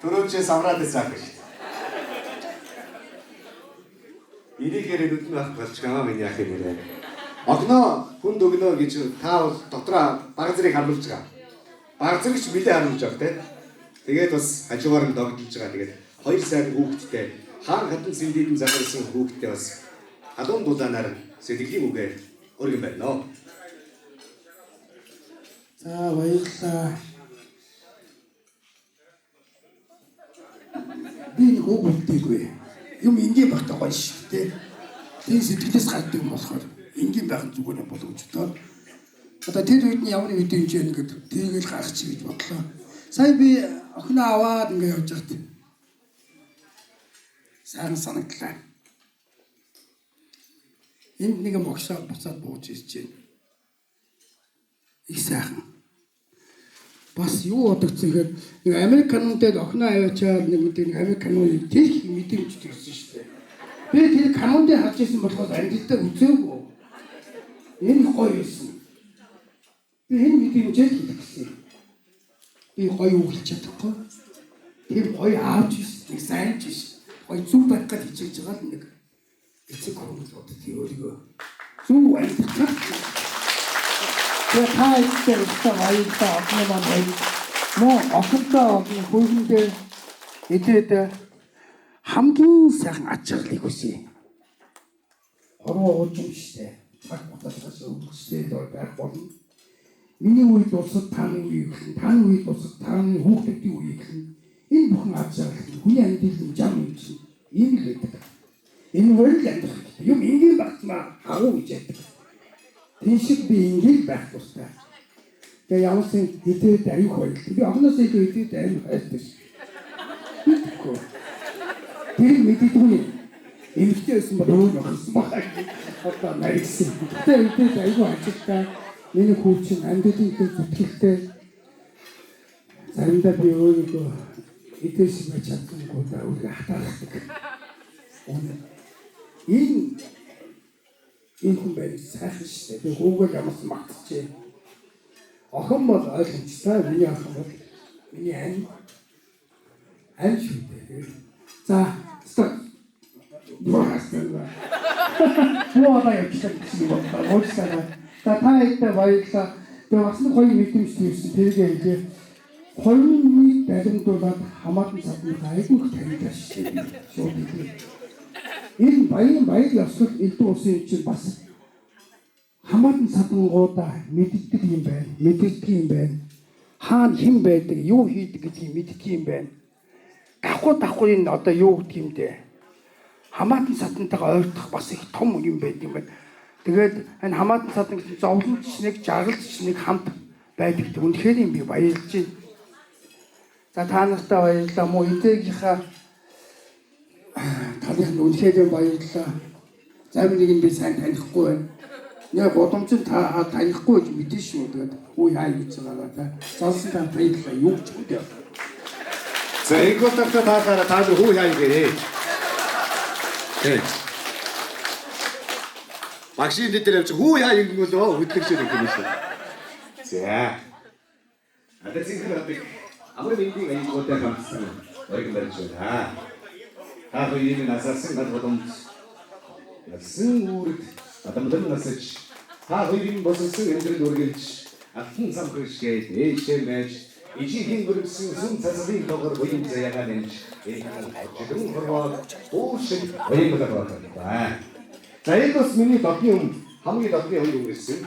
Төрөөчөөс авраад байсан гэж. Ирээгээр нүдэн авах болж байгаа миний ах юм байна. Огноо хүнд өгнө гэж та бол дотроо баг зэрэг харуулж байгаа. Баг зэрэг ч мэдээ харуулж байгаа те. Тэгээд бас хажуугаар нь догдолж байгаа. Тэгээд хоёр сайн хүүхэдтэй хаан хатан сэндийдэн загарсан хүүхэдтэй бас халуун дулаанаар сэтгэлийн үгээр өргөн байна. За баярлалаа. Би нэг үг үлдээгүй. Юм ингийн багтаа гоё шүү дээ. Тийм сэтгэлээс гардаг юм болохоор ингийн байх зүгээр юм болов гэж бодоод. Одоо тэр үед нь ямар үдийн хэмжээ нэгэд тэргээл гарах чи гэж бодлоо. Сая би охиноо аваад ингээ явж байгаад. Сайн санагдлаа. Энд нэг могшоо буцаад бууж ирж байна. Их сайхан. Бас юу бодогдсон гэхээр нэг Америк канонтэй охиноо аваачаад нэг Америк каноныг тэр их мэдрэмж төрсөн шүү дээ. Би тэр канонд харж ирсэн болохоос амжилтаа үзээгүй. Энэ гоё байсан. Би энэ мэдрэмжээ хэлсэн. Би гоё үгэлж чадахгүй. Тэр гоё аавч нэг сайн ч биш. Гоё зүг байх гэж хичээж байгаа л нэг эцэг хүмүүс боддог өөрийгөө зүг амьдах. Тэгээ та ихтэй баярлалаа огны маань мөн охинтой хөргөндөө эдээд хамгийн сайхан аж аргалыг хүсье. Ороо ууж юм штэ. Цаг баталгаас өвчтэй байх болно. Миний үед усад таны үе гэх, таны үед усад таны хүүхдүүдийн үе гэх. Энэ бүхэн аж аргал хүний амьдралын зам юм чинь ийм л байдаг. Энэ үрэл амьдрах юм ингийн багтмаа агуу гэж яддаг. Тийм шиг би ингээл байх туфтаа. Тэгээ ямар ч хэдээд аюух байлаа. Би огноос илүү хэдээд аюух байлаа. Тэр мэдээгүй эмэгтэй байсан бол өөр болсон байна. Одоо нарийнсан. Тэгээ хэдээд аюух ажилтаа миний хүү чинь амьдралын зүтгэлтэй заримдаа би өөрийгөө эдээс мэж чадсангүй даа өөрийгөө хатаардаг. Энэ хүн байх сайхан шүү дээ. Би хүүгээ ямарч магтчихъя. Охин бол ойлгомжтой. Миний охин бол миний ань шүү дээ. За, стоп. Муу одоо явчихсан гэсэн юм байна. Уусаа. За та ихтэй баярлалаа. Тэгээ бас нэг гоё мэдрэмж төрсөн. тэргээ хэлээ. Хоёрын баримтуулаад хамаатан садны айгүйх таньдаа шүү дээ. Шууд хэлээ. Энэ баяр ёслол элдв усын чинь бас хамаатан садангуудаа мэддэг юм байна. Мэддэг юм байна. Хаана хэн байдаг, юу хийдэг гэдгийг мэддэг юм байна. Давхар энэ одоо юу гэдэг юм дээ. Хамаатан садантайгаа ойртох бас их том юм байд юм байна. Тэгээд энэ хамаатан садан гэсэн зовлонч нэг, жаргалч нэг хамт байдаг. Үнэхээр юм би баярлж байна. За та нартай баярлалаа. Муу эдэгийнхаа талын үнэхээр баярлалаа. Зарим нэг нь би сайн танихгүй байна. Нэг годомжин та танихгүй гэж мэдэн шүү. Тэгээд үе хай гэж байгаа та. Залсан та баярлалаа. Юу ч үгүй. За энэ готогтой таахаараа та хүү хай гэрээ. Тэг. Багшийн дээр явж хүү хай ингэнгөө хөдлөгч нэг юм шүү. За. Одоо зинхэнэ амар мэдээ аянгуудаа хамтсан. Ориг барьж байна. Та хоёрын насаарсан гал боломж. Ясын үрд адамдан насаж та хоёрын боссон амьдрал үргэлж алтан самхрышгээд ээшээ байж ижихэн гөрөвсөн сүм цацлын догор буян заягаа нэмж энэ хорвоо уушиг баян болоо байна. За энэ бас миний додны хамгийн додны хоёр үгэрсэн.